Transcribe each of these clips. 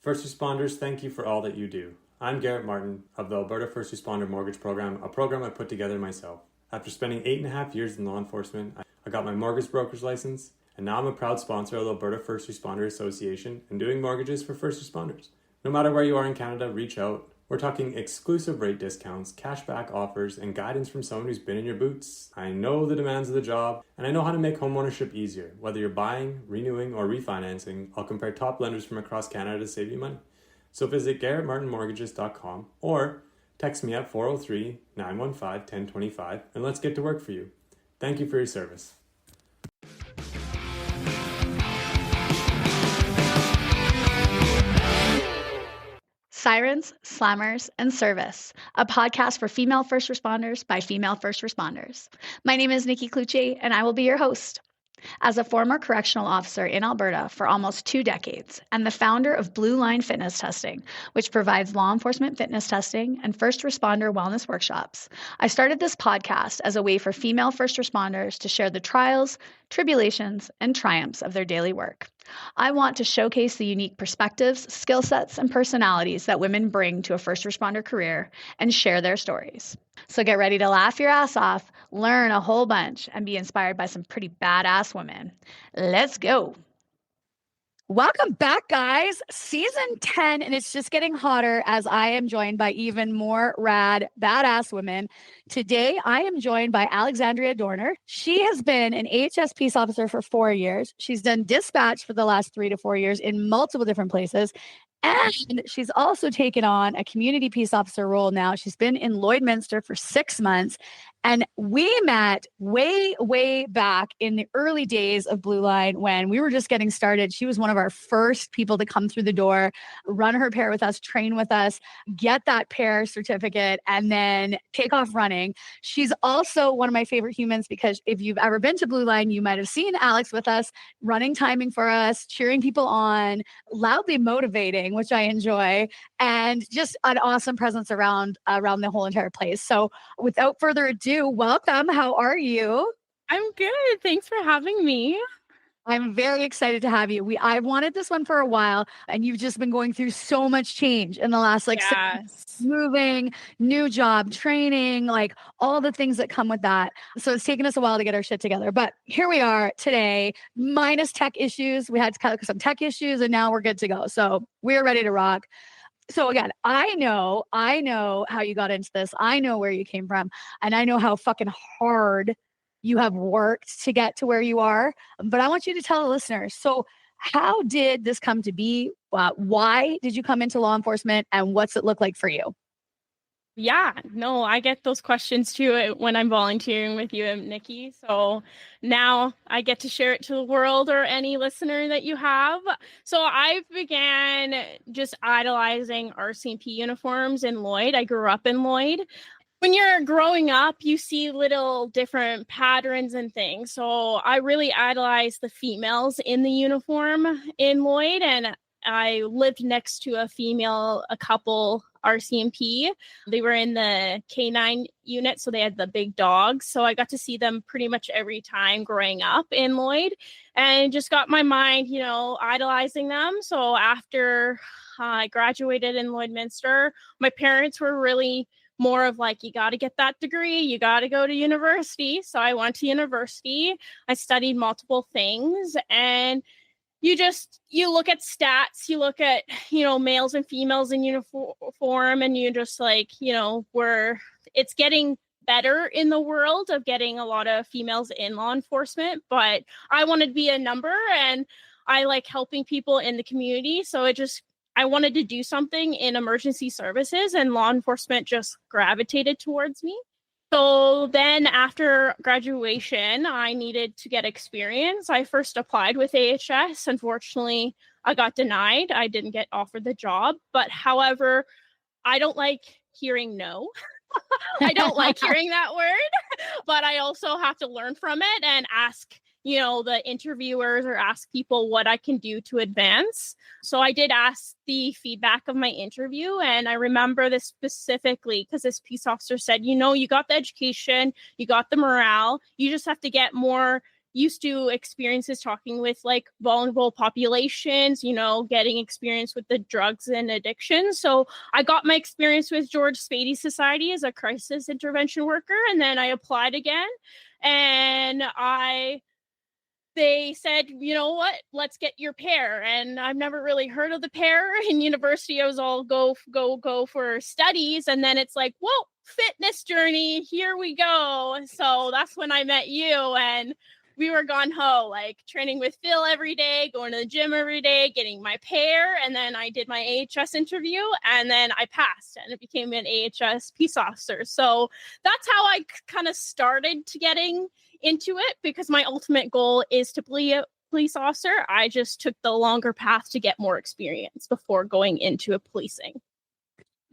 First responders, thank you for all that you do. I'm Garrett Martin of the Alberta First Responder Mortgage Program, a program I put together myself. After spending 8.5 years in law enforcement, I got my mortgage broker's license, and now I'm a proud sponsor of the Alberta First Responder Association and doing mortgages for first responders. No matter where you are in Canada, reach out. We're talking exclusive rate discounts, cashback offers, and guidance from someone who's been in your boots. I know the demands of the job, and I know how to make homeownership easier. Whether you're buying, renewing, or refinancing, I'll compare top lenders from across Canada to save you money. So visit GarrettMartinMortgages.com or text me at 403-915-1025 and let's get to work for you. Thank you for your service. Sirens, Slammers, and Service, a podcast for female first responders by female first responders. My name is Nikki Cloutier, and I will be your host. As a former correctional officer in Alberta for almost 2 decades and the founder of Blue Line Fitness Testing, which provides law enforcement fitness testing and first responder wellness workshops, I started this podcast as a way for female first responders to share the trials, tribulations, and triumphs of their daily work. I want to showcase the unique perspectives, skill sets, and personalities that women bring to a first responder career and share their stories. So get ready to laugh your ass off, learn a whole bunch, and be inspired by some pretty badass women. Let's go. Welcome back, guys. Season 10, and it's just getting hotter as I am joined by even more rad, badass women. Today, I am joined by Alexandria Dorner. She has been an AHS peace officer for 4 years. She's done dispatch for the last 3 to 4 years in multiple different places. And she's also taken on a community peace officer role now. She's been in Lloydminster for 6 months. And we met way back in the early days of Blue Line when we were just getting started. She was one of our first people to come through the door, run her pair with us, train with us, get that pair certificate, and then take off running. She's also one of my favorite humans because if you've ever been to Blue Line, you might have seen Alex with us, running timing for us, cheering people on, loudly motivating, which I enjoy, and just an awesome presence around the whole entire place. So without further ado, welcome. How are you? I'm good. Thanks for having me. I'm very excited to have you. I've wanted this one for a while, and you've just been going through so much change in the last 6 months, moving, new job, training, like all the things that come with that. So it's taken us a while to get our shit together, but here we are today, minus tech issues. We had some tech issues, and now we're good to go. So we're ready to rock. So again, I know how you got into this. I know where you came from, and I know how fucking hard you have worked to get to where you are. But I want you to tell the listeners. So how did this come to be? Why did you come into law enforcement, and what's it look like for you? Yeah, no, I get those questions too when I'm volunteering with you and Nikki. So now I get to share it to the world or any listener that you have. So I began just idolizing RCMP uniforms in Lloyd. I grew up in Lloyd. When you're growing up, you see little different patterns and things. So I really idolized the females in the uniform in Lloyd, and I lived next to a couple RCMP. They were in the K9 unit, so they had the big dogs. So I got to see them pretty much every time growing up in Lloyd, and just got my mind, idolizing them. So after I graduated in Lloydminster, my parents were really more of like, you got to get that degree, you got to go to university. So I went to university. I studied multiple things, and you look at stats, you look at, males and females in uniform, and you just like, it's getting better in the world of getting a lot of females in law enforcement, but I wanted to be a number, and I like helping people in the community. So I wanted to do something in emergency services, and law enforcement just gravitated towards me. So then after graduation, I needed to get experience. I first applied with AHS. Unfortunately, I got denied. I didn't get offered the job. But however, I don't like hearing no. I don't like hearing that word, but I also have to learn from it and ask the interviewers or ask people what I can do to advance. So I did ask the feedback of my interview. And I remember this specifically because this peace officer said, you got the education, you got the morale, you just have to get more used to experiences talking with like vulnerable populations, you know, getting experience with the drugs and addiction. So I got my experience with George Spady Society as a crisis intervention worker. And then I applied again, and they said, you know what, let's get your pair. And I've never really heard of the pair. In university, I was all go for studies. And then it's like, whoa, fitness journey, here we go. So that's when I met you, and we were gung ho, like training with Phil every day, going to the gym every day, getting my pair. And then I did my AHS interview, and then I passed and it became an AHS peace officer. So that's how I kind of started to getting into it, because my ultimate goal is to be a police officer. I just took the longer path to get more experience before going into policing.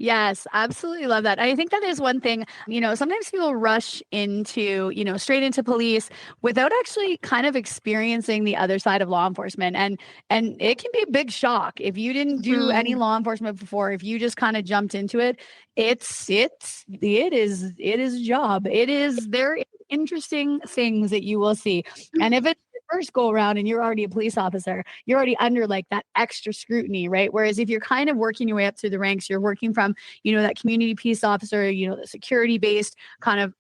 Yes, absolutely love that. I think that is one thing, you know, sometimes people rush into, you know, straight into police without actually kind of experiencing the other side of law enforcement. And it can be a big shock if you didn't do any law enforcement before, if you just kind of jumped into it. It is a job. There are interesting things that you will see. And if it's the first go around and you're already a police officer, you're already under like that extra scrutiny, right? Whereas if you're kind of working your way up through the ranks, you're working from, you know, that community peace officer, you know, the security based kind of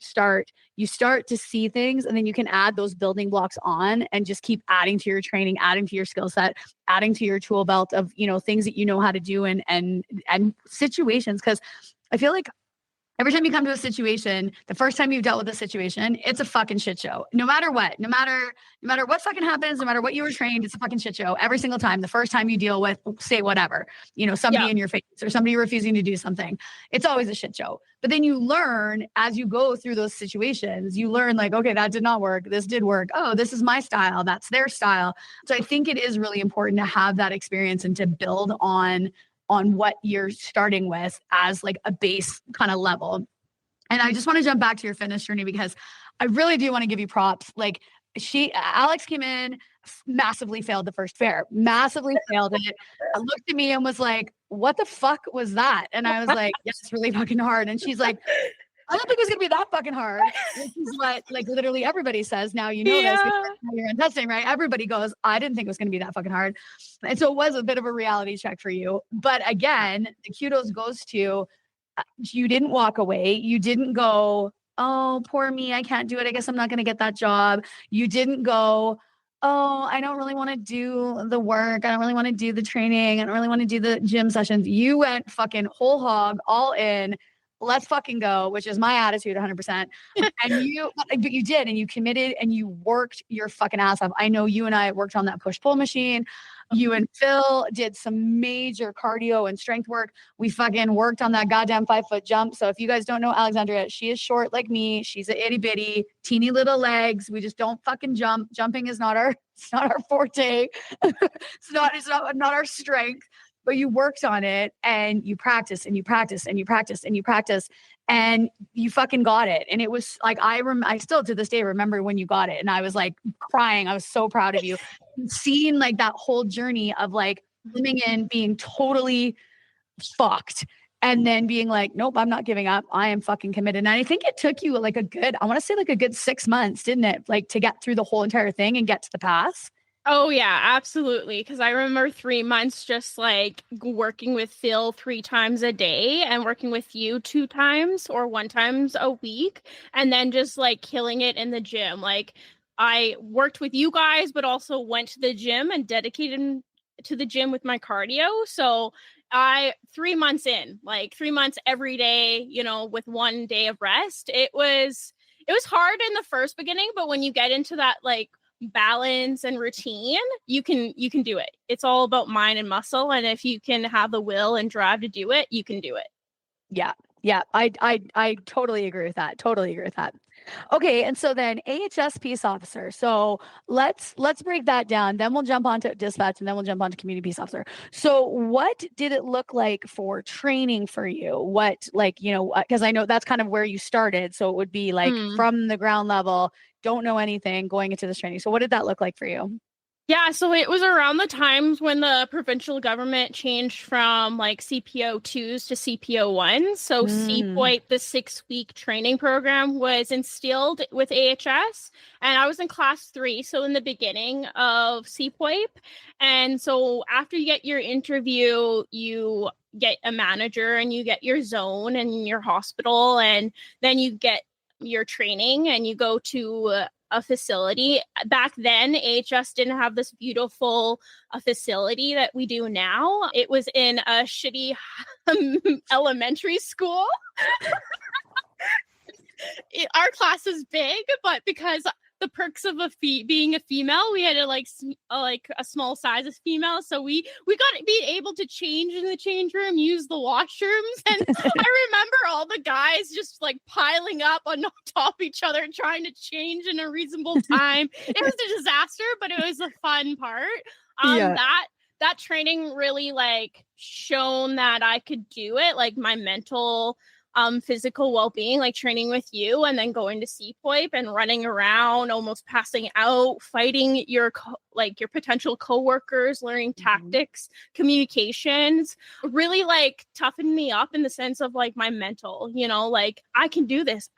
you start to see things, and then you can add those building blocks on and just keep adding to your training, adding to your skill set, adding to your tool belt of, you know, things that you know how to do and situations. Because I feel like every time you come to a situation, the first time you've dealt with a situation, it's a fucking shit show. No matter what, no matter what fucking happens, no matter what you were trained, it's a fucking shit show every single time. The first time you deal with, say, whatever, you know, somebody in your face or somebody refusing to do something, it's always a shit show. But then you learn as you go through those situations, you learn like, okay, that did not work. This did work. Oh, this is my style. That's their style. So I think it is really important to have that experience and to build on what you're starting with as like a base kind of level. And I just want to jump back to your fitness journey, because I really do want to give you props. Like Alex came in, massively failed the first fair, massively failed it. Looked at me and was like, what the fuck was that? And I was like, yes, it's really fucking hard. And she's like, I don't think it was going to be that fucking hard. Which is what like literally everybody says. Now you know this because you're in testing, right? Everybody goes, I didn't think it was going to be that fucking hard. And so it was a bit of a reality check for you. But again, the kudos goes to you didn't walk away. You didn't go, oh, poor me, I can't do it. I guess I'm not going to get that job. You didn't go, oh, I don't really want to do the work. I don't really want to do the training. I don't really want to do the gym sessions. You went fucking whole hog, all in. Let's fucking go, which is my attitude 100%. But you did, and you committed and you worked your fucking ass off. I know you and I worked on that push-pull machine. You and Phil did some major cardio and strength work. We fucking worked on that goddamn 5-foot jump. So if you guys don't know Alexandria, she is short like me. She's a itty bitty, teeny little legs. We just don't fucking jump. Jumping is not our forte. It's not our strength. But you worked on it, and you practice and you practice and you practice and you practice, and you fucking got it. And it was like, I still to this day remember when you got it, and I was like crying. I was so proud of you. Seeing like that whole journey of like living in being totally fucked, and then being like, nope, I'm not giving up. I am fucking committed. And I think it took you like a good 6 months, didn't it? Like to get through the whole entire thing and get to the pass. Oh, yeah, absolutely. Because I remember 3 months just like working with Phil 3 times a day and working with you 2 times or 1 times a week. And then just like killing it in the gym. Like I worked with you guys, but also went to the gym and dedicated to the gym with my cardio. So 3 months in, like 3 months every day, you know, with 1 day of rest. It was hard in the first beginning, but when you get into that like balance and routine, you can do it. It's all about mind and muscle, and if you can have the will and drive to do it, you can do it. Yeah, I totally agree with that. Okay, and so then AHS peace officer. So let's break that down. Then we'll jump onto dispatch, and then we'll jump onto community peace officer. So what did it look like for training for you? What, like, you know, because I know that's kind of where you started. So it would be like from the ground level, don't know anything, going into this training. So what did that look like for you? Yeah, so it was around the times when the provincial government changed from like CPO2s to CPO1s. So CPOIP, the 6-week training program, was instilled with AHS. And I was in class 3, so in the beginning of CPOIP. And so after you get your interview, you get a manager and you get your zone and your hospital, and then you get your training and you go to a facility. Back then, AHS didn't have this beautiful facility that we do now. It was in a shitty elementary school. Our class is big, but because the perks of being a female, we had a small size as female, so we got being able to change in the change room, use the washrooms, and I remember all the guys just like piling up on top of each other trying to change in a reasonable time. It was a disaster, but it was a fun part. That training really like shown that I could do it, like my mental physical well-being, like training with you and then going to CPOIP and running around, almost passing out, fighting your potential coworkers, learning tactics, communications, really like toughened me up in the sense of like my mental, like I can do this,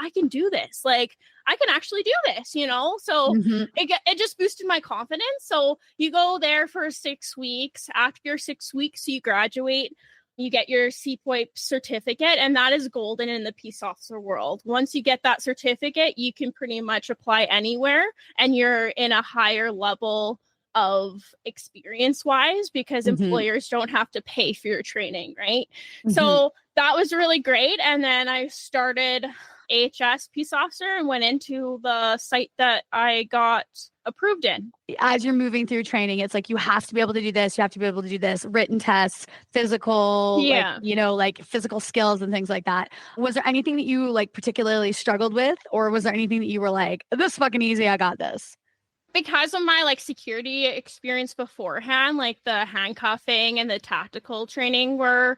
like I can actually do this, so it just boosted my confidence. So you go there for 6 weeks. After your 6 weeks, you graduate. You get your CPOIP certificate, and that is golden in the peace officer world. Once you get that certificate, you can pretty much apply anywhere, and you're in a higher level of experience-wise because employers don't have to pay for your training, right? So that was really great. And then I started AHS peace officer and went into the site that I got approved in. As you're moving through training, it's like you have to be able to do this, you have to be able to do this, written tests, physical, like physical skills and things like that. Was there anything that you like particularly struggled with, or was there anything that you were like, this is fucking easy, I got this? Because of my like security experience beforehand, like the handcuffing and the tactical training were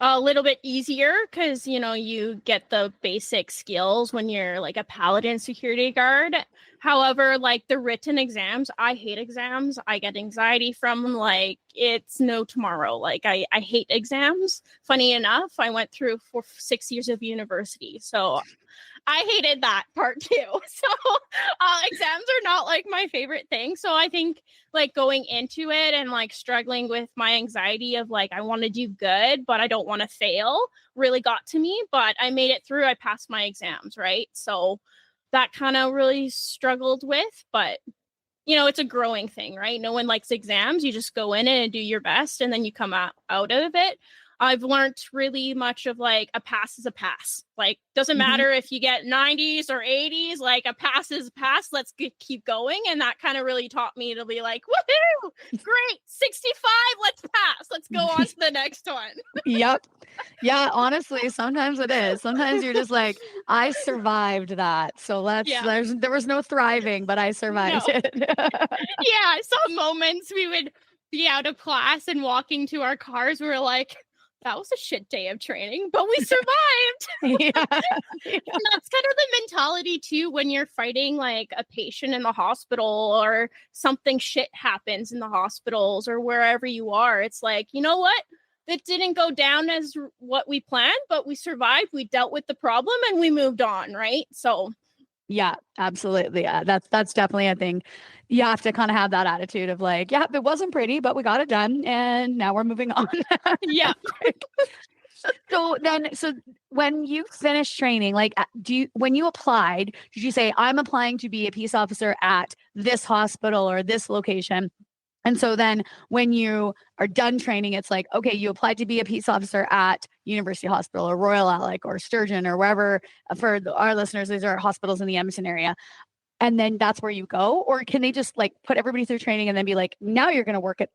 a little bit easier because, you get the basic skills when you're like a paladin security guard. However, like the written exams, I hate exams. I get anxiety from them. Like it's no tomorrow. Like I hate exams. Funny enough, I went through 6 years of university. So I hated that part too. So exams are not like my favorite thing. So I think like going into it and like struggling with my anxiety of like, I want to do good, but I don't want to fail really got to me, but I made it through. I passed my exams, right? So that kind of really struggled with, but it's a growing thing, right? No one likes exams. You just go in and do your best and then you come out of it. I've learned really much of like a pass is a pass. Like doesn't matter if you get 90s or 80s, like a pass is a pass. Let's keep going. And that kind of really taught me to be like, woohoo, great, 65, let's pass. Let's go on to the next one. Yep. Yeah, honestly, sometimes it is. Sometimes you're just like, I survived that. So there was no thriving, but I survived it. Yeah, some moments we would be out of class and walking to our cars. We were like, that was a shit day of training, but we survived. And that's kind of the mentality too when you're fighting like a patient in the hospital or something shit happens in the hospitals or wherever you are. It's like, you know what? It didn't go down as what we planned, but we survived. We dealt with the problem and we moved on, right? So yeah, absolutely. Yeah, that's definitely a thing. You have to kind of have that attitude of like, yeah, it wasn't pretty, but we got it done and now we're moving on. Yeah. So when you finished training, like when you applied, did you say, I'm applying to be a peace officer at this hospital or this location? And so then when you are done training, it's like, okay, you applied to be a peace officer at University Hospital or Royal Alec or Sturgeon or wherever. For our listeners, these are hospitals in the Edmonton area. And then that's where you go? Or can they just like put everybody through training and then be like, now you're going to work at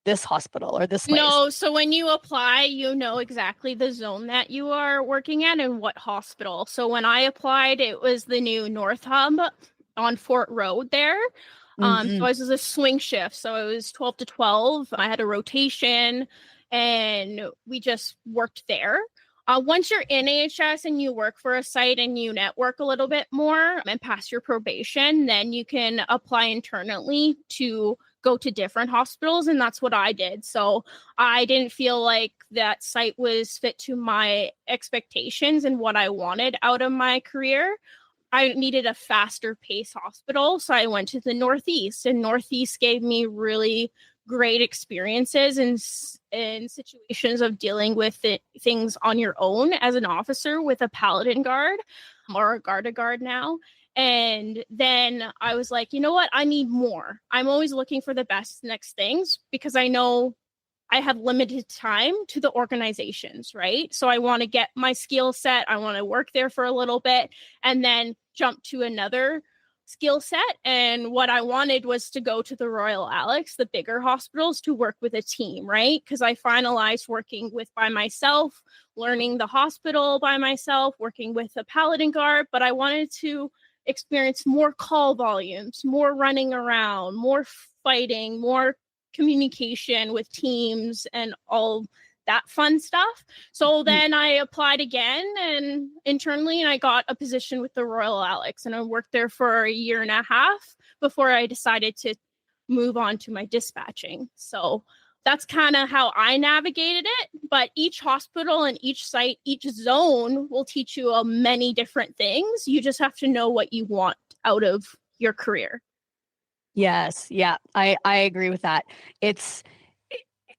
this hospital or this place? No, so when you apply, you know exactly the zone that you are working at and what hospital. So when I applied, it was the new North Hub on Fort Road there. So it was a swing shift. So it was 12 to 12. I had a rotation and we just worked there. Once you're in AHS and you work for a site and you network a little bit more and pass your probation, then you can apply internally to go to different hospitals, and that's what I did. So I didn't feel like that site was fit to my expectations and what I wanted out of my career. I needed a faster pace hospital, so I went to the Northeast, and Northeast gave me really great experiences in situations of dealing with things on your own as an officer with a paladin guard or a guard now. And then I was like, you know what? I need more. I'm always looking for the best next things because I know I have limited time to the organizations, right? So I want to get my skill set. I want to work there for a little bit and then jump to another skill set. And what I wanted was to go to the Royal Alex, the bigger hospitals, to work with a team, right? Because I finalized working by myself, learning the hospital by myself, working with a paladin guard, but I wanted to experience more call volumes, more running around, more fighting, more communication with teams and all that fun stuff. So then I applied again and internally, and I got a position with the Royal Alex, and I worked there for a year and a half before I decided to move on to my dispatching. So that's kind of how I navigated it. But each hospital and each site, each zone will teach you many different things. You just have to know what you want out of your career. Yes. Yeah. I agree with that. It's,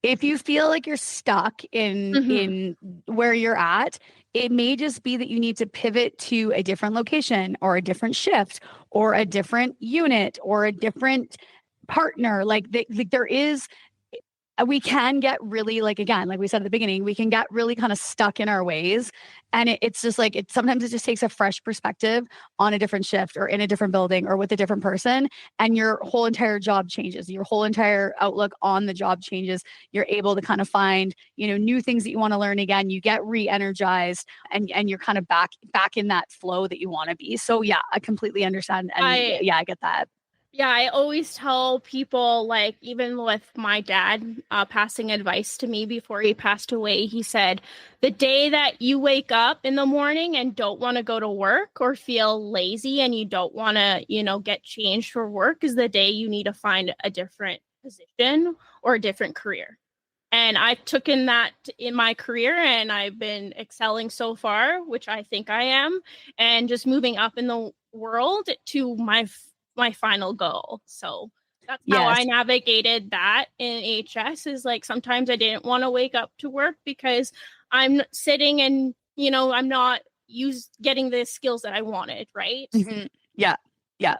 if you feel like you're stuck in where you're at, it may just be that you need to pivot to a different location or a different shift or a different unit or a different partner. Like there is, we can get really, like, again, like we said at the beginning, we can get really kind of stuck in our ways. And it's just like, sometimes it just takes a fresh perspective on a different shift or in a different building or with a different person. And your whole entire job changes. Your whole entire outlook on the job changes. You're able to kind of find, new things that you want to learn again. You get re-energized and you're kind of back in that flow that you want to be. So yeah, I completely understand. And I get that. Yeah, I always tell people, like, even with my dad passing advice to me before he passed away, he said, the day that you wake up in the morning and don't want to go to work or feel lazy and you don't want to, get changed for work is the day you need to find a different position or a different career. And I've taken that in my career and I've been excelling so far, which I think I am, and just moving up in the world to my final goal. So that's how I navigated that in HS, is like, sometimes I didn't want to wake up to work because I'm sitting and, I'm not getting the skills that I wanted. Right. Mm-hmm. Yeah. Yeah.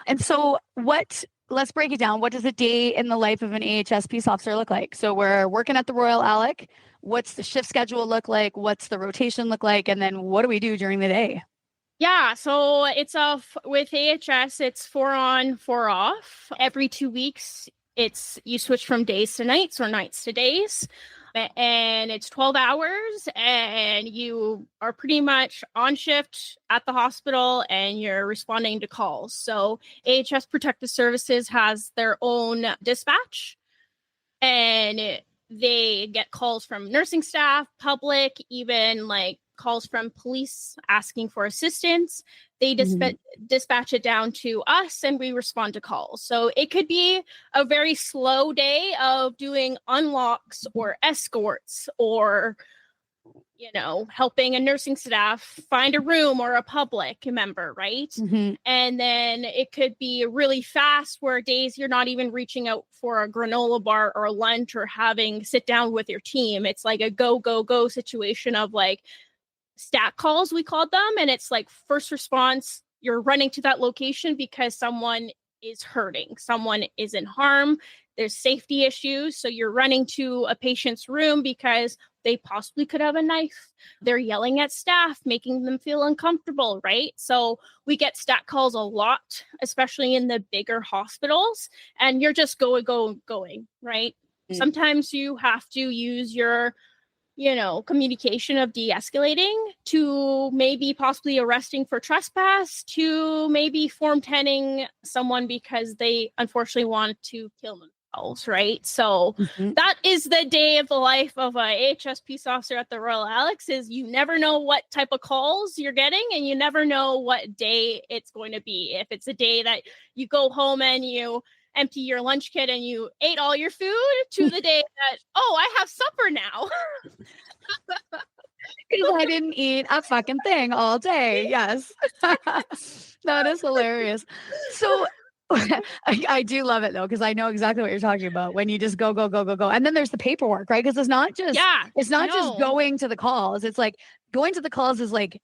And so let's break it down. What does a day in the life of an AHS peace officer look like? So we're working at the Royal Alec. What's the shift schedule look like? What's the rotation look like? And then what do we do during the day? Yeah, so it's with AHS, it's 4 on, 4 off. Every 2 weeks, you switch from days to nights or nights to days. And it's 12 hours and you are pretty much on shift at the hospital and you're responding to calls. So AHS Protective Services has their own dispatch, and they get calls from nursing staff, public, even like calls from police asking for assistance. They dispatch it down to us and we respond to calls. So it could be a very slow day of doing unlocks or escorts or, helping a nursing staff find a room or a public member, right? Mm-hmm. And then it could be really fast where days you're not even reaching out for a granola bar or a lunch or sit down with your team. It's like a go, go, go situation of like, stat calls, we called them, and it's like first response. You're running to that location because someone is hurting, someone is in harm, there's safety issues, so you're running to a patient's room because they possibly could have a knife. They're yelling at staff, making them feel uncomfortable, right? So we get stat calls a lot, especially in the bigger hospitals, and you're just going, right? Mm-hmm. Sometimes you have to use your communication of de-escalating to maybe possibly arresting for trespass to maybe form 10ing someone because they unfortunately want to kill themselves, right? So that is the day of the life of a AHS peace officer at the Royal Alex, is you never know what type of calls you're getting and you never know what day it's going to be. If it's a day that you go home and empty your lunch kit and you ate all your food to the day that, oh, I have supper now. Because I didn't eat a fucking thing all day. Yes. That is hilarious. So I do love it though, because I know exactly what you're talking about when you just go. And then there's the paperwork, right? Because it's not just just going to the calls. It's like going to the calls is like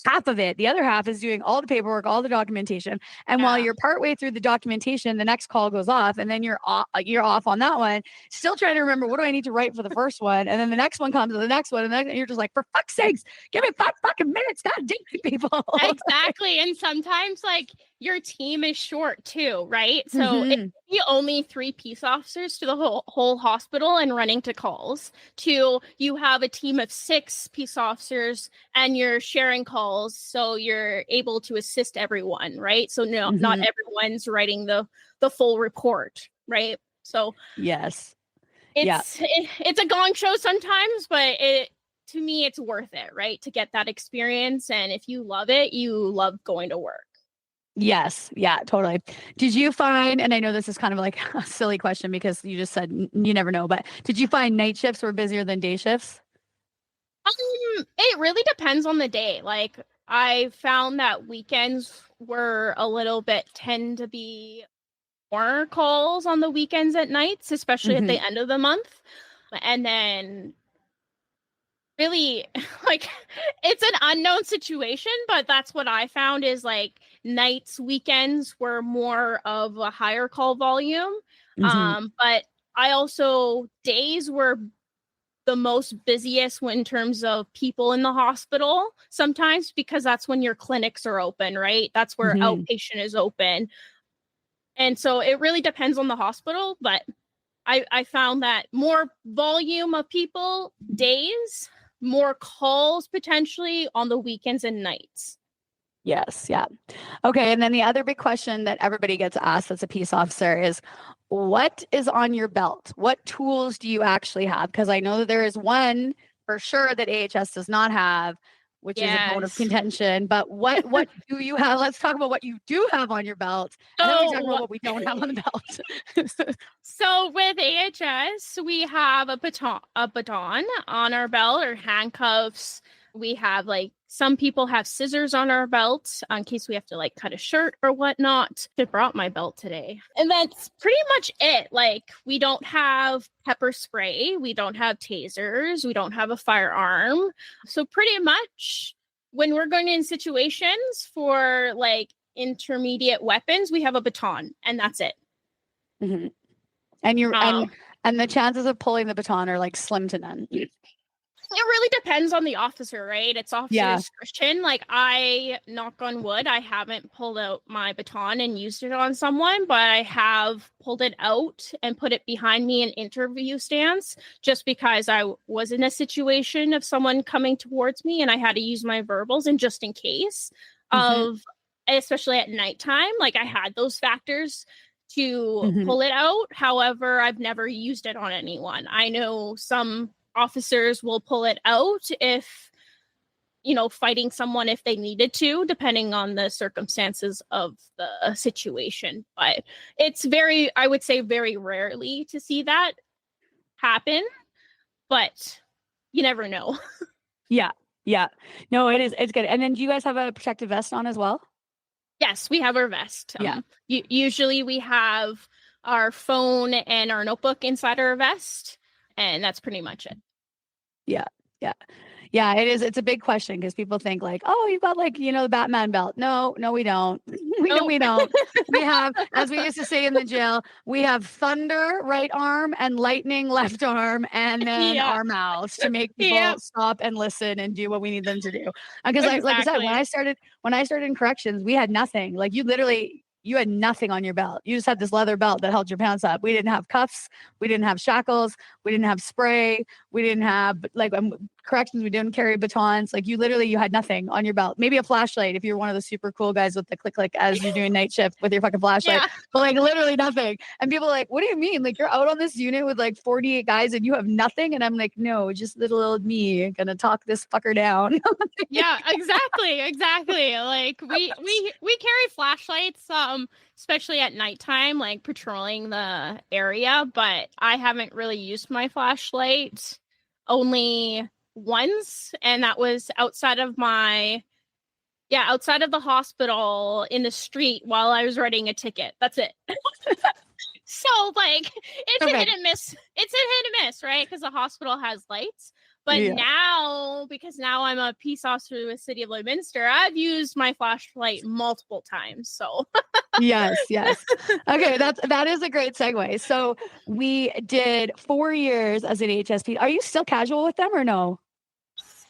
half of it. The other half is doing all the paperwork, all the documentation. And while you're partway through the documentation, the next call goes off, and then you're off on that one, still trying to remember what do I need to write for the first one, and then the next one comes to the next one, and you're just like, for fuck's sakes, give me 5 fucking minutes, god damn it, people. Exactly. And sometimes like your team is short too, right? So it could be only 3 peace officers to the whole hospital and running to calls, to you have a team of 6 peace officers and you're sharing calls, so you're able to assist everyone, right? So not everyone's writing the full report, right? So yes, it's a gong show sometimes, but to me it's worth it, right? To get that experience, and if you love it, you love going to work. Yes. Yeah, totally. Did you find, and I know this is kind of like a silly question because you just said you never know, but did you find night shifts were busier than day shifts? It really depends on the day. Like I found that weekends were tend to be more calls on the weekends at nights, especially at the end of the month. And then really like it's an unknown situation, but that's what I found is like nights, weekends were more of a higher call volume. But I also days were the most busiest in terms of people in the hospital sometimes, because that's when your clinics are open, right? That's where outpatient is open. And so it really depends on the hospital, but I found that more volume of people days, more calls potentially on the weekends and nights. Yes. Yeah. Okay. And then the other big question that everybody gets asked as a peace officer is, what is on your belt? What tools do you actually have? Because I know that there is one for sure that AHS does not have, which is a bone of contention. But what do you have? Let's talk about what you do have on your belt. And then we talk about what we don't have on the belt. So with AHS, we have a baton on our belt, or handcuffs. We have like some people have scissors on our belt in case we have to like cut a shirt or whatnot. I brought my belt today. And that's pretty much it. Like we don't have pepper spray. We don't have tasers. We don't have a firearm. So pretty much when we're going in situations for like intermediate weapons, we have a baton and that's it. And you're and the chances of pulling the baton are like slim to none. It really depends on the officer, right? It's officer discretion. Like I, knock on wood, I haven't pulled out my baton and used it on someone, but I have pulled it out and put it behind me in interview stance, just because I was in a situation of someone coming towards me and I had to use my verbals, and just in case of, especially at nighttime, like I had those factors to pull it out. However, I've never used it on anyone. I know some officers will pull it out if, fighting someone if they needed to, depending on the circumstances of the situation. But it's I would say very rarely to see that happen, but you never know. Yeah. No, it's good. And then do you guys have a protective vest on as well? Yes, we have our vest. Usually we have our phone and our notebook inside our vest. And that's pretty much it. Yeah, it is. It's a big question because people think like, oh, you've got like, the Batman belt. No, we don't. We don't. We have, as we used to say in the jail, we have thunder right arm and lightning left arm, and then our mouths to make people stop and listen and do what we need them to do. Because like I said, when I started in corrections, we had nothing. Like you had nothing on your belt. You just had this leather belt that held your pants up. We didn't have cuffs. We didn't have shackles. We didn't have spray. We didn't have corrections. We didn't carry batons. Like you had nothing on your belt. Maybe a flashlight if you're one of the super cool guys with the click as you're doing night shift with your fucking flashlight. Yeah. But like literally nothing. And people are like, what do you mean? Like you're out on this unit with like 48 guys and you have nothing? And I'm like, no, just little old me gonna talk this fucker down. Yeah, exactly. Like we carry flashlights, especially at nighttime, like patrolling the area, but I haven't really used my flashlight only once, and that was outside of the hospital in the street while I was writing a ticket. That's it. So like it's a hit and miss. It's a hit and miss, right? Because the hospital has lights. But now, because now I'm a peace officer with City of Lloydminster, I've used my flashlight multiple times. So yes. Okay, that is a great segue. So we did 4 years as an HSP. Are you still casual with them or no?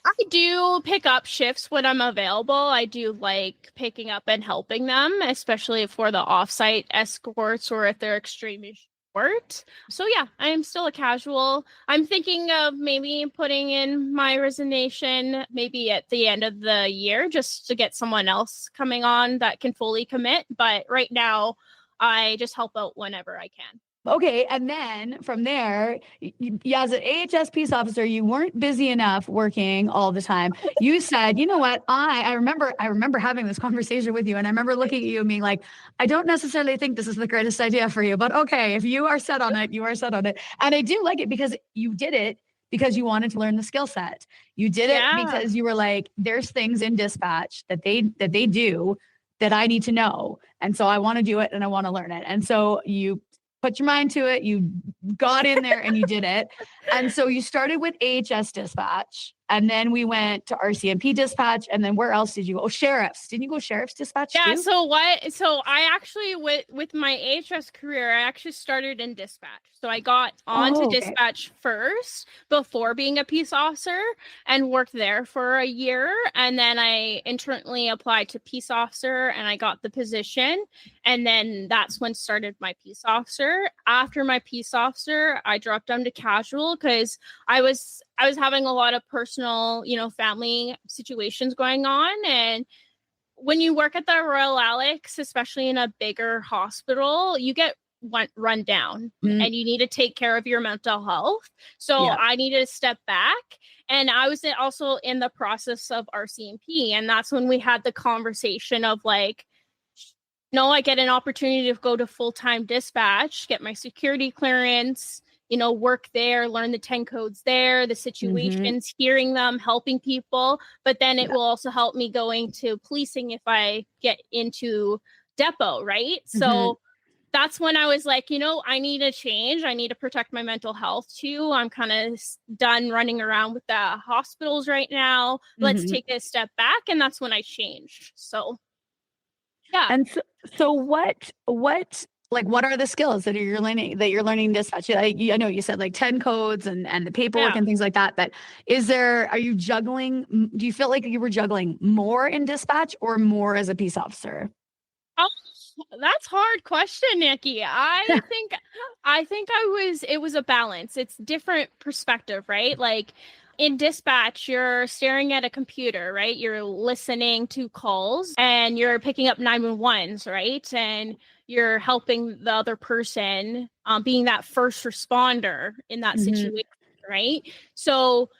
I do pick up shifts when I'm available. I do like picking up and helping them, especially for the offsite escorts or if they're extremely short. So yeah, I am still a casual. I'm thinking of maybe putting in my resignation maybe at the end of the year just to get someone else coming on that can fully commit. But right now, I just help out whenever I can. Okay, and then from there, as an AHS peace officer, you weren't busy enough working all the time. You said, you know what? I remember having this conversation with you, and I remember looking at you and being like, I don't necessarily think this is the greatest idea for you, but okay, if you are set on it, you are set on it. And I do like it because you did it because you wanted to learn the skill set. You did it because you were like, there's things in dispatch that they do that I need to know. And so I want to do it and I want to learn it. And so you put your mind to it. You got in there and you did it. And so you started with AHS dispatch, and then we went to RCMP dispatch. And then where else did you go? Oh, sheriffs. Didn't you go sheriff's dispatch too? So I actually, with my AHS career, I actually started in dispatch. So I got onto dispatch first before being a peace officer and worked there for a year. And then I internally applied to peace officer and I got the position. And then that's when started my peace officer. After my peace officer, I dropped down to casual because I was having a lot of personal, family situations going on. And when you work at the Royal Alex, especially in a bigger hospital, you get run down and you need to take care of your mental health. So I needed to step back. And I was also in the process of RCMP. And that's when we had the conversation of like, no, I get an opportunity to go to full-time dispatch, get my security clearance, work there, learn the 10 codes there, the situations, hearing them, helping people. But then it will also help me going to policing if I get into depot, right? So that's when I was like, I need a change. I need to protect my mental health too. I'm kind of done running around with the hospitals right now. Let's take a step back. And that's when I changed. So, yeah. And so what are the skills that you're learning dispatch? I know you said like 10 codes and the paperwork and things like that, but are you juggling? Do you feel like you were juggling more in dispatch or more as a peace officer? Oh, that's a hard question, Nikki. I think it was a balance. It's different perspective, right? Like in dispatch, you're staring at a computer, right? You're listening to calls and you're picking up 911s, right? And you're helping the other person, being that first responder in that situation, right? So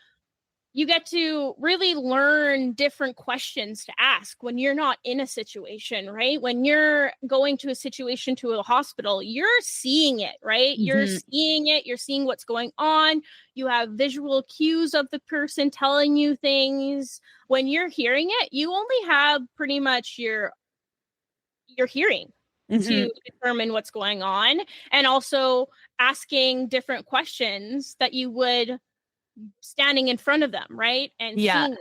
you get to really learn different questions to ask when you're not in a situation, right? When you're going to a situation to a hospital, you're seeing it, right? You're seeing it. You're seeing what's going on. You have visual cues of the person telling you things. When you're hearing it, you only have pretty much your hearing to determine what's going on, and also asking different questions that you would standing in front of them, right? And seeing them.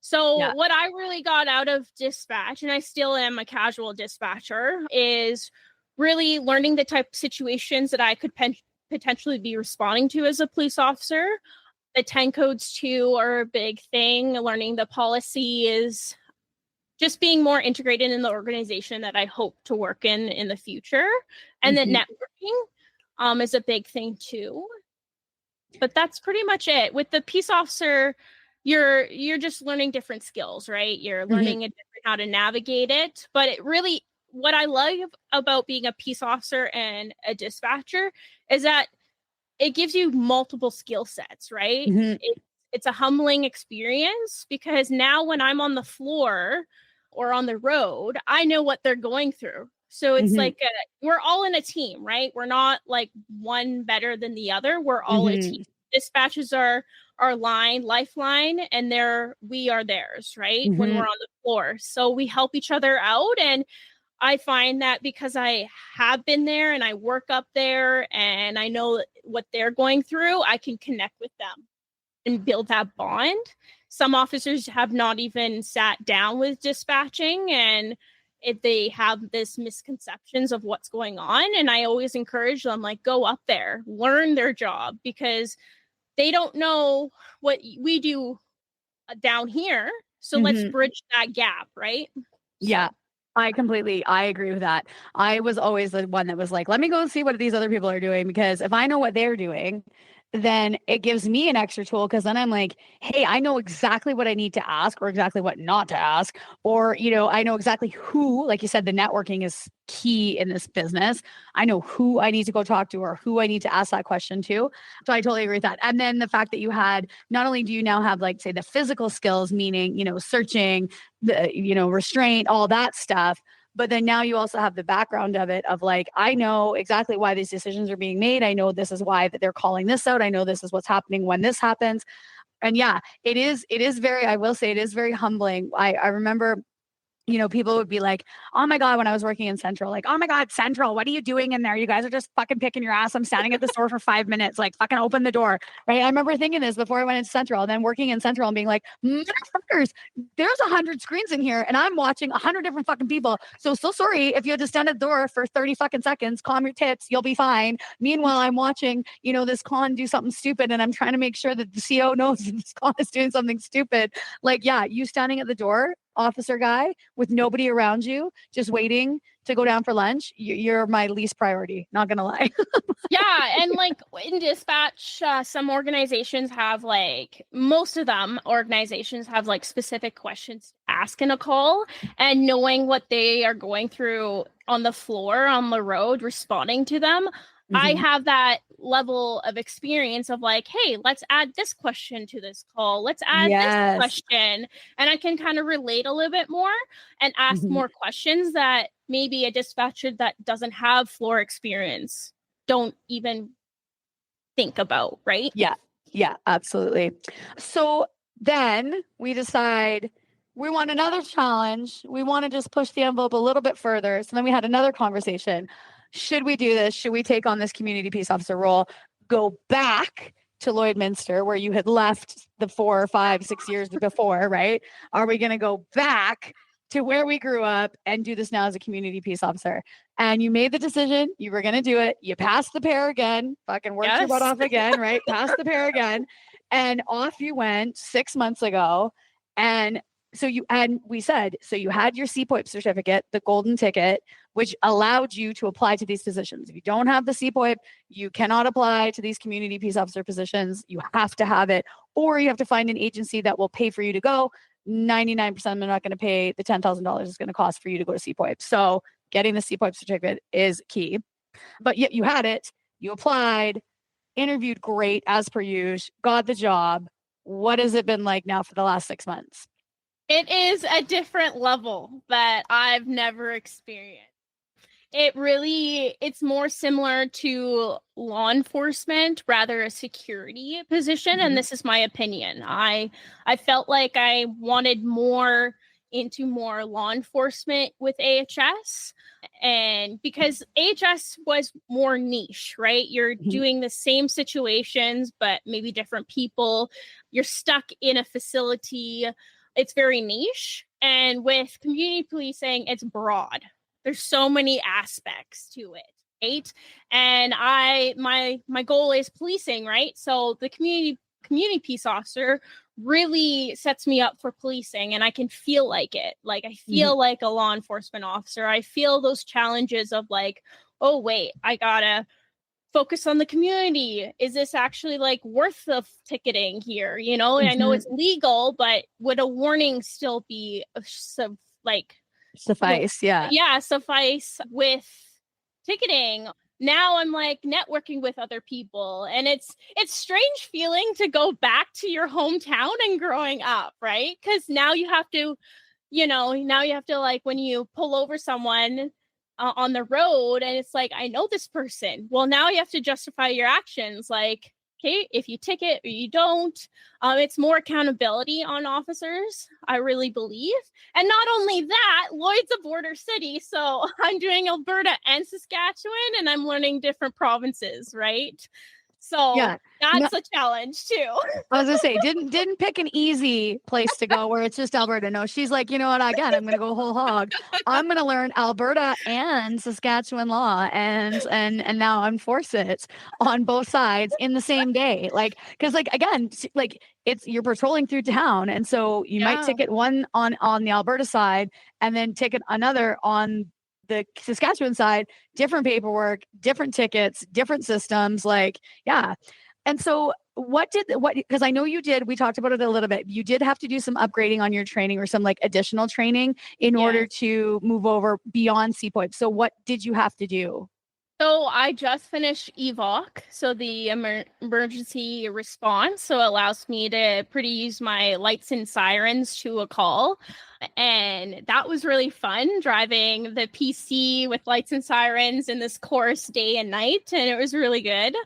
So what I really got out of dispatch, and I still am a casual dispatcher, is really learning the type of situations that I could potentially be responding to as a police officer. The 10 codes too are a big thing. Learning the policy is just being more integrated in the organization that I hope to work in the future. And then networking is a big thing too. But that's pretty much it. With the peace officer, you're just learning different skills, right? You're learning how to navigate it. But it really, what I love about being a peace officer and a dispatcher is that it gives you multiple skill sets, right? It's a humbling experience because now when I'm on the floor or on the road, I know what they're going through. So it's like we're all in a team, right? We're not like one better than the other. We're all a team. Dispatches are our lifeline, and we are theirs, right? When we're on the floor. So we help each other out. And I find that because I have been there and I work up there and I know what they're going through, I can connect with them and build that bond. Some officers have not even sat down with dispatching, and if they have this misconceptions of what's going on. And I always encourage them, like, go up there, learn their job, because they don't know what we do down here. So let's bridge that gap, right? Yeah. I agree with that. I was always the one that was like, let me go see what these other people are doing, because if I know what they're doing, then it gives me an extra tool. Cause then I'm like, hey, I know exactly what I need to ask or exactly what not to ask. Or, I know exactly who, like you said, the networking is key in this business. I know who I need to go talk to or who I need to ask that question to. So I totally agree with that. And then the fact that you had, not only do you now have, like, say, the physical skills, meaning, searching, the, restraint, all that stuff. But then now you also have the background of it, of like, I know exactly why these decisions are being made. I know this is why that they're calling this out. I know this is what's happening when this happens. And yeah, it is very, I will say it is very humbling. I remember, people would be like, oh my God, when I was working in Central, like, oh my God, Central, what are you doing in there? You guys are just fucking picking your ass. I'm standing at the store for 5 minutes, like, fucking open the door. Right. I remember thinking this before I went into Central, and then working in Central and being like, motherfuckers, there's 100 screens in here and I'm watching 100 different fucking people. So sorry if you had to stand at the door for 30 fucking seconds, calm your tits, you'll be fine. Meanwhile, I'm watching, this con do something stupid, and I'm trying to make sure that the CO knows that this con is doing something stupid. Like, yeah, you standing at the door, officer guy, with nobody around you, just waiting to go down for lunch, you're my least priority, not gonna lie. Yeah. And like in dispatch, some organizations have, like, most of them organizations have like specific questions to ask in a call, and knowing what they are going through on the floor, on the road, responding to them. I have that level of experience of like, hey, let's add this question to this call. Let's add this question. And I can kind of relate a little bit more and ask more questions that maybe a dispatcher that doesn't have floor experience don't even think about, right? Yeah. Yeah, absolutely. So then we decide we want another challenge. We want to just push the envelope a little bit further. So then we had another conversation. Should we do this? Should we take on this community peace officer role? Go back to Lloydminster, where you had left the 4 or 5, 6 years before, right? Are we going to go back to where we grew up and do this now as a community peace officer? And you made the decision. You were going to do it. You passed the pair again. Fucking worked your butt off again, right? Passed the pair again. And off you went 6 months ago. And so you had your CPOIP certificate, the golden ticket, which allowed you to apply to these positions. If you don't have the CPOIP, you cannot apply to these community peace officer positions. You have to have it, or you have to find an agency that will pay for you to go. 99% of them are not going to pay the $10,000 it's going to cost for you to go to CPOIP. So getting the CPOIP certificate is key. But yet you had it, you applied, interviewed great as per usual, got the job. What has it been like now for the last 6 months? It is a different level that I've never experienced. It's more similar to law enforcement, rather a security position. And this is my opinion. I felt like I wanted more law enforcement with AHS. And because AHS was more niche, right? You're doing the same situations, but maybe different people. You're stuck in a facility. It's very niche. And with community policing, it's broad. There's so many aspects to it, right? And my goal is policing, right? So the community peace officer really sets me up for policing, and I can feel like it. Like, I feel like a law enforcement officer. I feel those challenges of like, oh wait, I gotta focus on the community. Is this actually like worth the ticketing here? You know, and I know it's legal, but would a warning still be Suffice? Suffice with ticketing? Now I'm like networking with other people, and it's strange feeling to go back to your hometown and growing up, right? Because now you have to, like when you pull over someone on the road and it's like, I know this person. Well, now you have to justify your actions. Like, okay, if you ticket or you don't, it's more accountability on officers, I really believe. And not only that, Lloyd's a border city. So I'm doing Alberta and Saskatchewan, and I'm learning different provinces, right? So that's a challenge too. I was gonna say, didn't pick an easy place to go where it's just Alberta. No, she's like, you know what? Again, I'm gonna go whole hog. I'm gonna learn Alberta and Saskatchewan law, and now enforce it on both sides in the same day. Like, because like again, like you're patrolling through town, and so you might ticket one on the Alberta side, and then ticket another on the Saskatchewan side, different paperwork, different tickets, different systems, like, yeah. And so because I know we talked about it a little bit. You did have to do some upgrading on your training or some like additional training in order to move over beyond CPOIP. So what did you have to do? So I just finished EVOC, so the emergency response. So it allows me to use my lights and sirens to a call. And that was really fun, driving the PC with lights and sirens in this course day and night. And it was really good.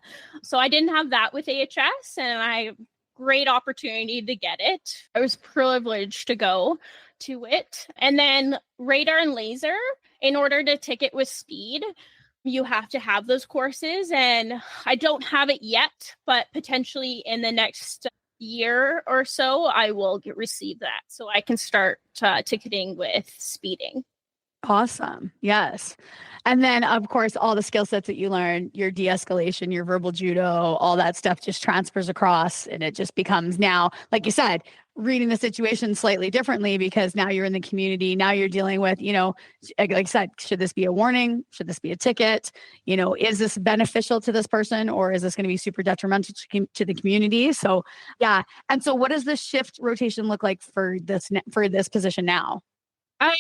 So I didn't have that with AHS, and I great opportunity to get it. I was privileged to go to it. And then radar and laser, in order to ticket with speed, you have to have those courses, and I don't have it yet, but potentially in the next year or so, I will receive that so I can start ticketing with speeding. Awesome. Yes. And then, of course, all the skill sets that you learn, your de-escalation, your verbal judo, all that stuff just transfers across, and it just becomes now, like you said, reading the situation slightly differently, because now you're in the community. Now you're dealing with, like I said, should this be a warning? Should this be a ticket? Is this beneficial to this person, or is this going to be super detrimental to the community? So, yeah. And so what does the shift rotation look like for this position now?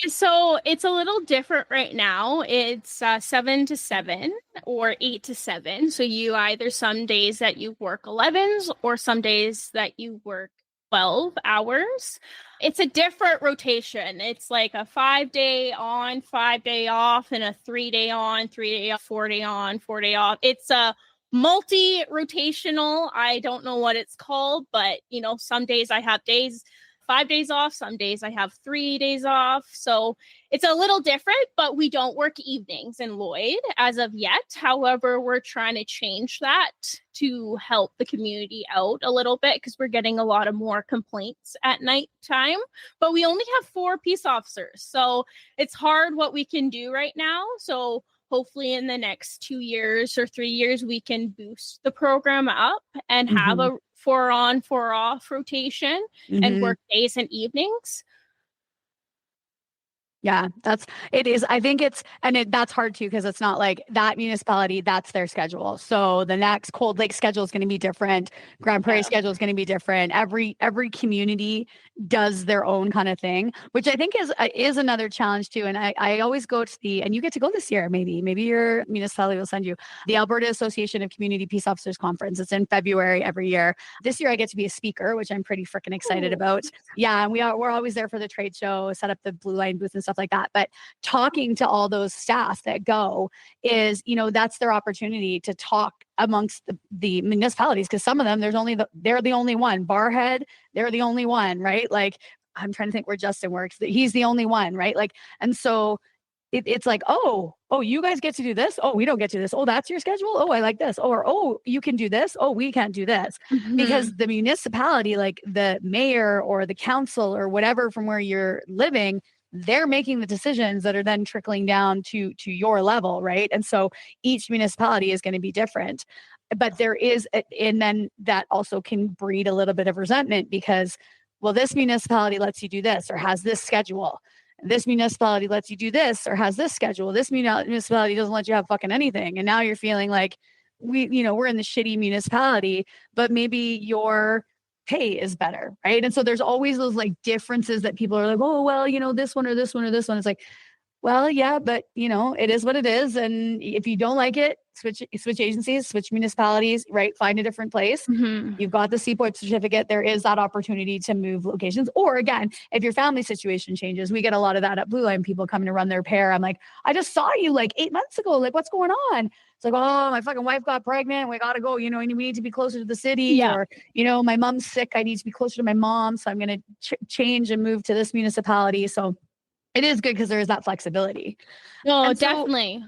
So it's a little different right now. It's 7 to 7 or 8 to 7. So you either some days that you work 11s or some days that you work 12 hours. It's a different rotation. It's like a 5-day on, 5-day off, and a 3-day on, 3-day off, 4-day on, 4-day off. It's a multi-rotational. I don't know what it's called, but some days I have 5 days off. Some days I have 3 days off. So it's a little different, but we don't work evenings in Lloyd as of yet. However, we're trying to change that to help the community out a little bit, because we're getting a lot of more complaints at nighttime, but we only have 4 peace officers. So it's hard what we can do right now. So hopefully in the next 2 years or 3 years, we can boost the program up and have a 4 on, 4 off rotation and work days and evenings. Yeah, it is. I think that's hard too, because it's not like that municipality, that's their schedule. So the next Cold Lake schedule is going to be different. Grand Prairie schedule is going to be different. Every community does their own kind of thing, which I think is another challenge too. And I always go to and you get to go this year, maybe your municipality will send you, the Alberta Association of Community Peace Officers Conference. It's in February every year. This year I get to be a speaker, which I'm pretty freaking excited about. Yeah. And we're always there for the trade show, set up the Blue Line booth and stuff like that. But talking to all those staff that go is, that's their opportunity to talk amongst the municipalities, because some of them, they're the only one. Barhead, they're the only one, right? Like, I'm trying to think where Justin works. He's the only one, right? Like, and so it's like, oh, you guys get to do this. Oh, we don't get to do this. Oh, that's your schedule. Oh, I like this. Or you can do this. Oh, we can't do this. Because the municipality, like the mayor or the council or whatever from where you're living, they're making the decisions that are then trickling down to your level, right? And so each municipality is going to be different. But there is, and then that also can breed a little bit of resentment, because, well, this municipality lets you do this or has this schedule. This municipality lets you do this or has this schedule. This municipality doesn't let you have fucking anything. And now you're feeling like, we're in the shitty municipality, but maybe your pay is better, right? And so there's always those like differences that people are like, oh, well, this one or this one or this one. It's like, well, yeah, but it is what it is. And if you don't like it, switch agencies, switch municipalities, right? Find a different place. Mm-hmm. You've got the CPOIP certificate. There is that opportunity to move locations. Or again, if your family situation changes, we get a lot of that at Blue Line, people coming to run their pair. I'm like, I just saw you like 8 months ago. Like, what's going on? It's like, oh, my fucking wife got pregnant. We got to go, and we need to be closer to the city. Yeah. Or, my mom's sick. I need to be closer to my mom. So I'm going to change and move to this municipality. So it is good because there is that flexibility. No, definitely.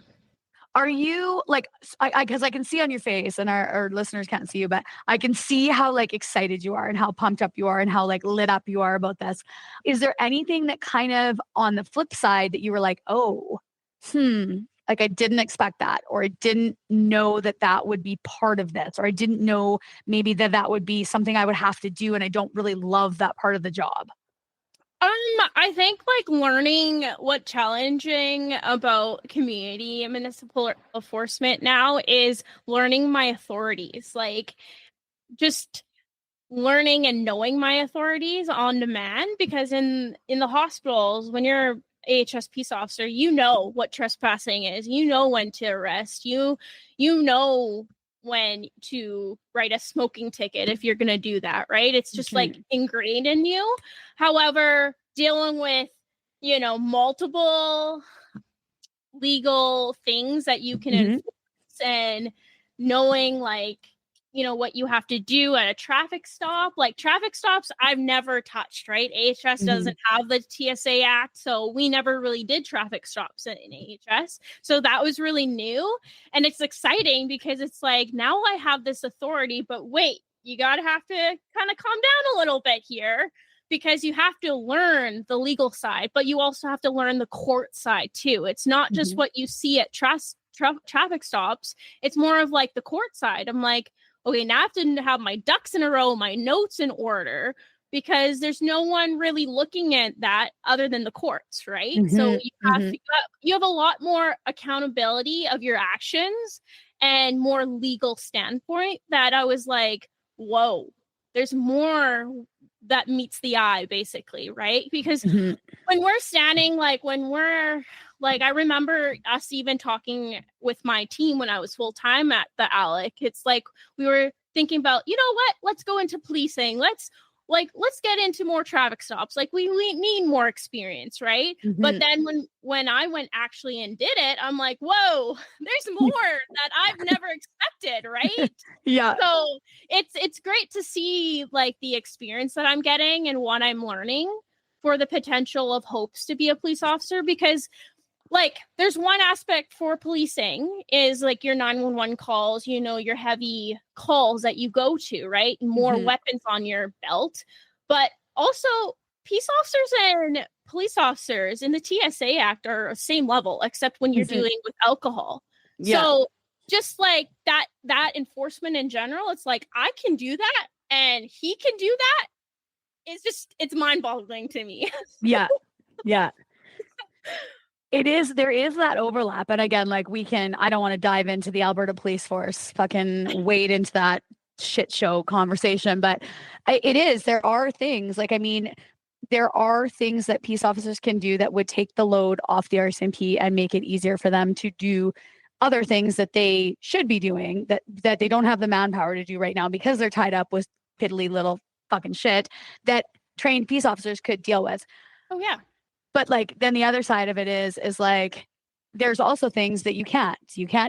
Are you like, because I can see on your face, and our listeners can't see you, but I can see how like excited you are and how pumped up you are and how like lit up you are about this. Is there anything that kind of on the flip side that you were like, oh, like I didn't expect that, or I didn't know that would be part of this, or I didn't know maybe that would be something I would have to do, and I don't really love that part of the job? I think like learning what challenging about community and municipal enforcement now is learning my authorities, like just learning and knowing my authorities on demand, because in the hospitals, when you're AHS peace officer, you know what trespassing is, when to arrest, you know when to write a smoking ticket if you're going to do that, right? It's just like ingrained in you. However, dealing with, multiple legal things that you can enforce, and knowing like, what you have to do at a traffic stop, like traffic stops, I've never touched, right? AHS doesn't have the TSA Act. So we never really did traffic stops in AHS. So that was really new. And it's exciting because it's like, now I have this authority, but wait, you have to kind of calm down a little bit here, because you have to learn the legal side, but you also have to learn the court side too. It's not just what you see at traffic stops. It's more of like the court side. I'm like, okay, now I have to have my ducks in a row, my notes in order, because there's no one really looking at that other than the courts, right? So you have a lot more accountability of your actions and more legal standpoint, that I was like, whoa, there's more that meets the eye, basically, right? Because when we're standing, I remember us even talking with my team when I was full-time at the ALEC. It's like we were thinking about, what? Let's go into policing. Let's get into more traffic stops. Like we need more experience, right? But then when I went actually and did it, I'm like, whoa, there's more that I've never expected, right? Yeah. So it's great to see like the experience that I'm getting and what I'm learning for the potential of hopes to be a police officer, because like there's one aspect for policing is like your 911 calls, your heavy calls that you go to, right? More weapons on your belt, but also peace officers and police officers in the TSA Act are same level, except when you're dealing with alcohol. Yeah. So just like that enforcement in general, it's like, I can do that and he can do that. It's mind-boggling to me. Yeah. There is that overlap. And again, like I don't want to dive into the Alberta Police Force, fucking wade into that shit show conversation, but there are things there are things that peace officers can do that would take the load off the RCMP and make it easier for them to do other things that they should be doing that they don't have the manpower to do right now, because they're tied up with piddly little fucking shit that trained peace officers could deal with. Oh yeah. But like, then the other side of it is like, there's also things that you can't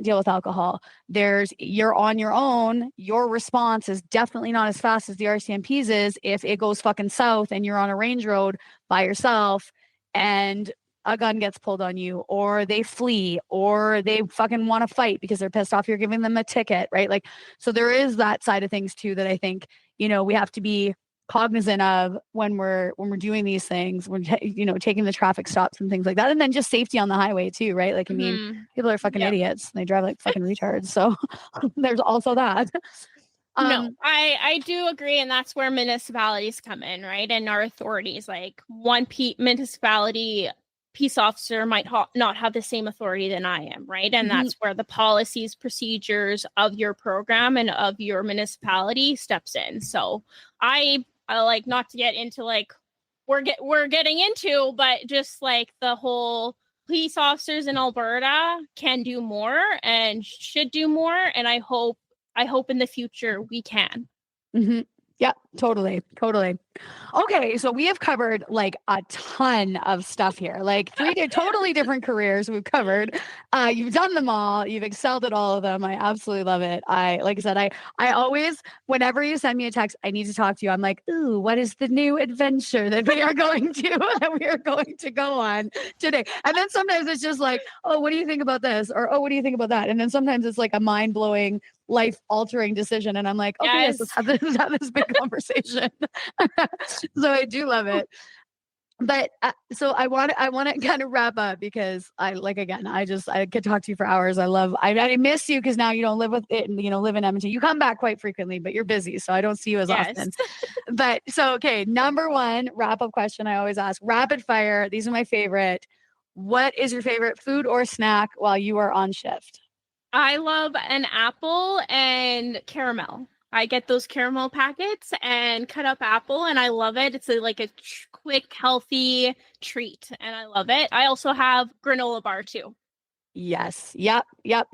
deal with alcohol. You're on your own. Your response is definitely not as fast as the RCMP's is if it goes fucking south and you're on a range road by yourself and a gun gets pulled on you, or they flee, or they fucking want to fight because they're pissed off you're giving them a ticket, right? Like, so there is that side of things too that I think, we have to be cognizant of when we're doing these things, when taking the traffic stops and things like that, and then just safety on the highway too, right? Like, I mean, people are fucking idiots. They drive like fucking retards. So there's also that. No, I do agree, and that's where municipalities come in, right? And our authorities, like one municipality peace officer might not have the same authority than I am, right? And that's where the policies, procedures of your program and of your municipality steps in. So I like, not to get into like we're getting into, but just like the whole police officers in Alberta can do more and should do more, and I hope in the future we can. Yeah, totally. Okay, so we have covered like a ton of stuff here, like 3 totally different careers we've covered. You've done them all. You've excelled at all of them. I absolutely love it. Like I said, I always, whenever you send me a text, I need to talk to you. I'm like, ooh, what is the new adventure that we are going to go on today? And then sometimes it's just like, oh, what do you think about this? Or, oh, what do you think about that? And then sometimes it's like a mind-blowing, life-altering decision. And I'm like, okay, yes, let's have this big conversation. So I do love it. But so I want to kind of wrap up, because I could talk to you for hours. I miss you because now you don't live with it, and live in Edmonton. You come back quite frequently, but you're busy, so I don't see you as often. But so, okay, number one wrap up question I always ask, rapid fire. These are my favorite. What is your favorite food or snack while you are on shift? I love an apple and caramel. I get those caramel packets and cut up apple, and I love it. It's like a quick, healthy treat, and I love it. I also have granola bar too. Yes. Yep.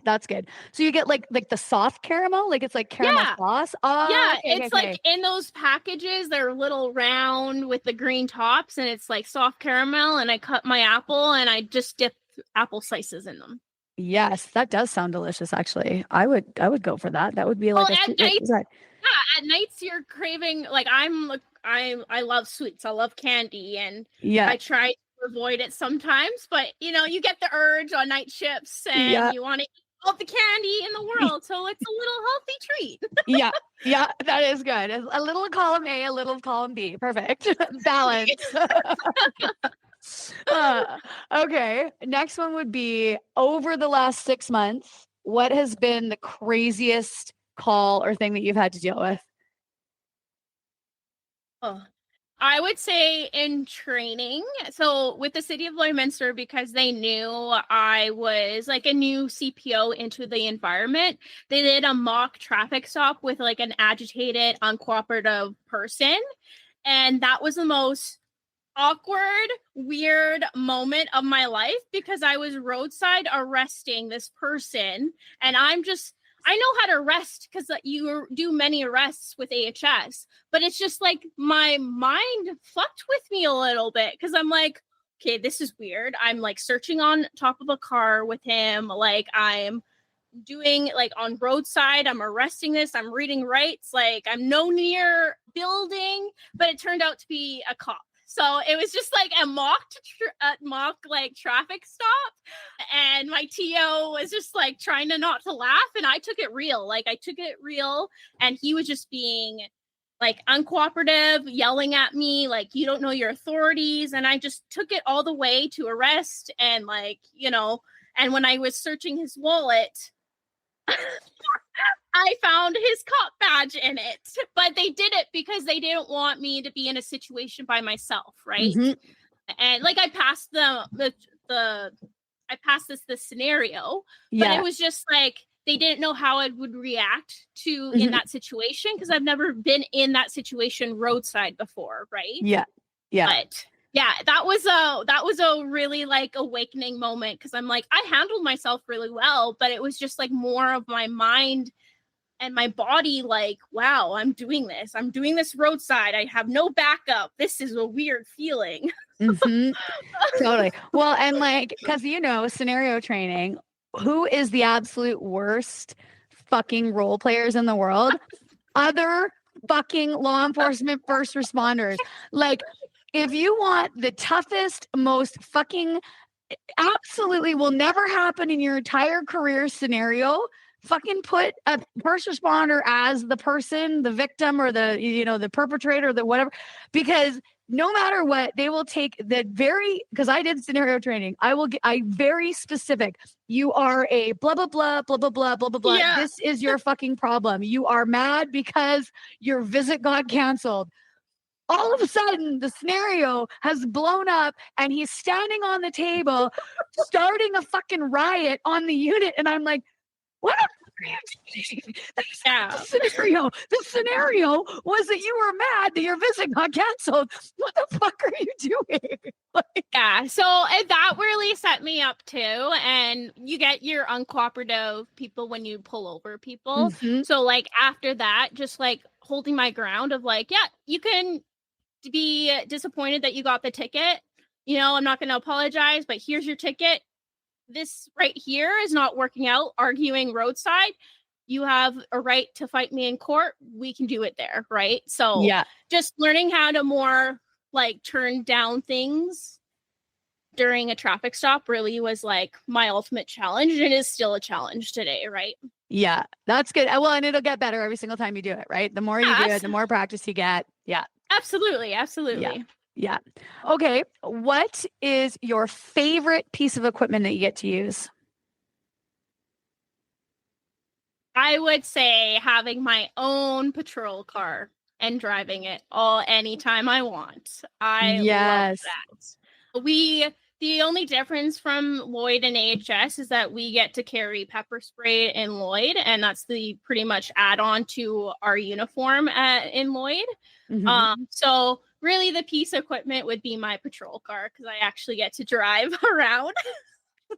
That's good. So you get like the soft caramel, like it's like caramel sauce. Oh, yeah. Okay, it's like in those packages, they're little round with the green tops, and it's like soft caramel. And I cut my apple and I just dip apple slices in them. Yes, that does sound delicious. Actually, I would go for that. That would be like at nights you're craving, like I love sweets. I love candy, and I try to avoid it sometimes, but you get the urge on night shifts, and you want to eat all the candy in the world, so it's a little healthy treat. yeah, that is good. A little column A, a little column B. Perfect. Balance. Okay. Next one would be, over the last 6 months, what has been the craziest call or thing that you've had to deal with? I would say in training. So with the city of Lloydminster, because they knew I was like a new CPO into the environment, they did a mock traffic stop with like an agitated, uncooperative person. And that was the most awkward, weird moment of my life, because I was roadside arresting this person, and I know how to arrest because you do many arrests with AHS, but it's just like my mind fucked with me a little bit, because I'm like, okay, this is weird. I'm like searching on top of a car with him, like I'm doing like on roadside, I'm arresting this, I'm reading rights, like I'm no near building, but it turned out to be a cop. So it was just like a mock like traffic stop, and my TO was just like trying to not to laugh, and I took it real. And he was just being like uncooperative, yelling at me like, you don't know your authorities, and I just took it all the way to arrest, and like, and when I was searching his wallet, I found his cop badge in it, but they did it because they didn't want me to be in a situation by myself, right? And like I passed this scenario, but it was just like they didn't know how I would react to in that situation, because I've never been in that situation roadside before, right? But yeah, that was a really like awakening moment, because I'm like, I handled myself really well, but it was just like more of my mind and my body, like, wow, I'm doing this roadside. I have no backup. This is a weird feeling. Totally. Well, and like, because scenario training, who is the absolute worst fucking role players in the world? Other fucking law enforcement first responders. Like, if you want the toughest, most fucking absolutely will never happen in your entire career scenario, fucking put a first responder as the person, the victim, or the perpetrator, the whatever, because no matter what, they will take because I did scenario training. I very specific. You are a blah, blah, blah, blah, blah, blah, blah, blah, blah. Yeah. This is your fucking problem. You are mad because your visit got canceled. all of a sudden the scenario has blown up and he's standing on the table, starting a fucking riot on the unit. And I'm like, what the fuck are you doing? That's the scenario. The scenario was that you were mad that your visit got canceled. What the fuck are you doing? So that really set me up too. And you get your uncooperative people when you pull over people. Mm-hmm. So like after that, just like holding my ground of like, yeah, you can be disappointed that you got the ticket. You know, I'm not going to apologize, but here's your ticket. This right here is not working out, arguing roadside. You have a right to fight me in court. We can do it there, right? So just learning how to more like turn down things during a traffic stop really was like my ultimate challenge, and it is still a challenge today, right? Yeah, that's good. Well, and it'll get better every single time you do it, right? The more you do it, the more practice you get. Yeah. Absolutely. Yeah. Okay. What is your favorite piece of equipment that you get to use? I would say having my own patrol car and driving it anytime I want. I love that. The only difference from Lloyd and AHS is that we get to carry pepper spray in Lloyd, and that's the pretty much add-on to our uniform in Lloyd. Mm-hmm. So really the piece of equipment would be my patrol car because I actually get to drive around.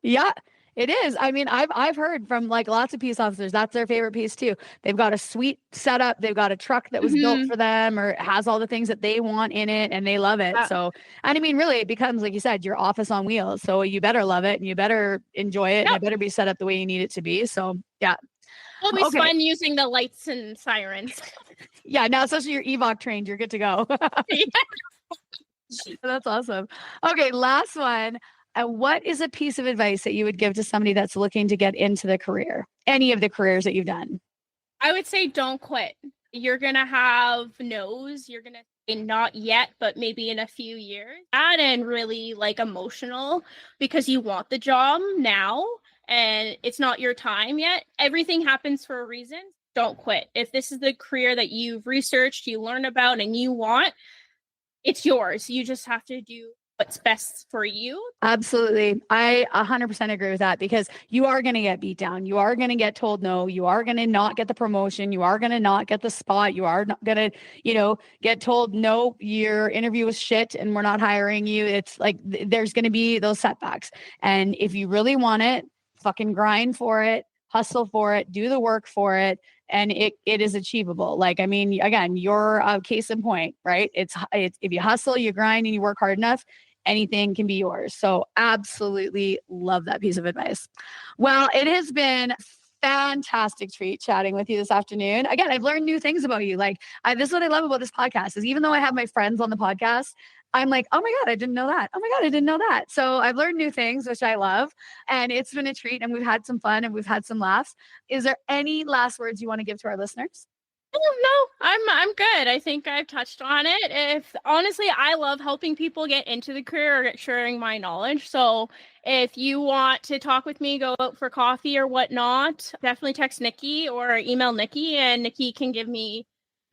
Yeah, it is. I mean, I've heard from like lots of peace officers, that's their favorite piece too. They've got a sweet setup. They've got a truck that was built for them or has all the things that they want in it and they love it. So, and I mean, really it becomes, like you said, your office on wheels. So you better love it and you better enjoy it and it better be set up the way you need it to be. So yeah. It'll be fun using the lights and sirens. Yeah, now especially your EVOC trained, you're good to go. That's awesome. Okay, last one. What is a piece of advice that you would give to somebody that's looking to get into the career, any of the careers that you've done? I would say don't quit. You're going to have no's. You're going to say not yet, but maybe in a few years. And really like emotional because you want the job now and it's not your time yet. Everything happens for a reason. Don't quit. If this is the career that you've researched, you learn about, and you want, it's yours. You just have to do what's best for you. Absolutely. I 100% agree with that because you are going to get beat down. You are going to get told no. You are going to not get the promotion. You are going to not get the spot. You are not going to, get told, no, your interview was shit and we're not hiring you. It's like, there's going to be those setbacks. And if you really want it, fucking grind for it, hustle for it, do the work for it. And it is achievable. Like, I mean, again, you're a case in point, right? It's if you hustle, you grind and you work hard enough, anything can be yours. So absolutely love that piece of advice. Well, it has been fantastic treat chatting with you this afternoon. Again, I've learned new things about you. Like this is what I love about this podcast is even though I have my friends on the podcast, I'm like, oh my God, I didn't know that. Oh my God, I didn't know that. So I've learned new things, which I love. And it's been a treat and we've had some fun and we've had some laughs. Is there any last words you want to give to our listeners? Oh, no, I'm good. I think I've touched on it. Honestly, I love helping people get into the career or sharing my knowledge. So if you want to talk with me, go out for coffee or whatnot, definitely text Nikki or email Nikki and Nikki can give me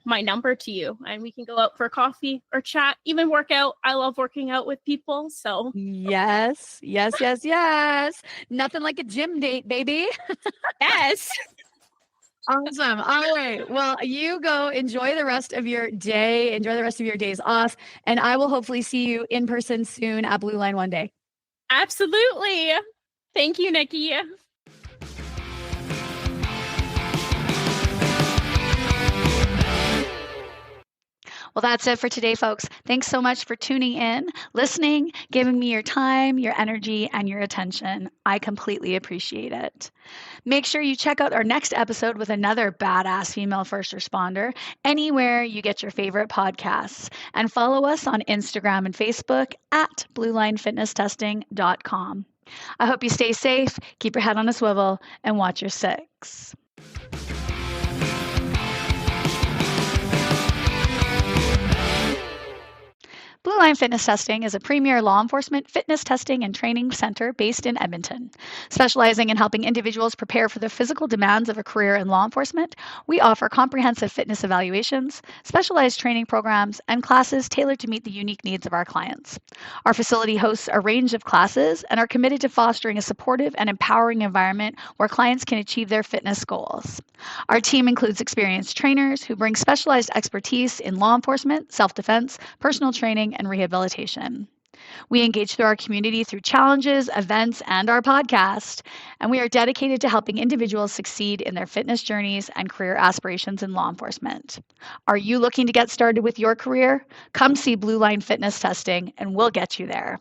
my number to you and we can go out for coffee or chat, even work out. I love working out with people. So yes. Nothing like a gym date, baby. Yes. Awesome. All right. Well, you go enjoy the rest of your day. Enjoy the rest of your days off. And I will hopefully see you in person soon at Blue Line one day. Absolutely. Thank you, Nikki. Well, that's it for today, folks. Thanks so much for tuning in, listening, giving me your time, your energy, and your attention. I completely appreciate it. Make sure you check out our next episode with another badass female first responder anywhere you get your favorite podcasts. And follow us on Instagram and Facebook at bluelinefitnesstesting.com. I hope you stay safe, keep your head on a swivel, and watch your six. Blue Line Fitness Testing is a premier law enforcement fitness testing and training center based in Edmonton. Specializing in helping individuals prepare for the physical demands of a career in law enforcement, we offer comprehensive fitness evaluations, specialized training programs, and classes tailored to meet the unique needs of our clients. Our facility hosts a range of classes and are committed to fostering a supportive and empowering environment where clients can achieve their fitness goals. Our team includes experienced trainers who bring specialized expertise in law enforcement, self-defense, personal training, and rehabilitation. We engage through our community through challenges, events, and our podcast, and we are dedicated to helping individuals succeed in their fitness journeys and career aspirations in law enforcement. Are you looking to get started with your career? Come see Blue Line Fitness Testing, and we'll get you there.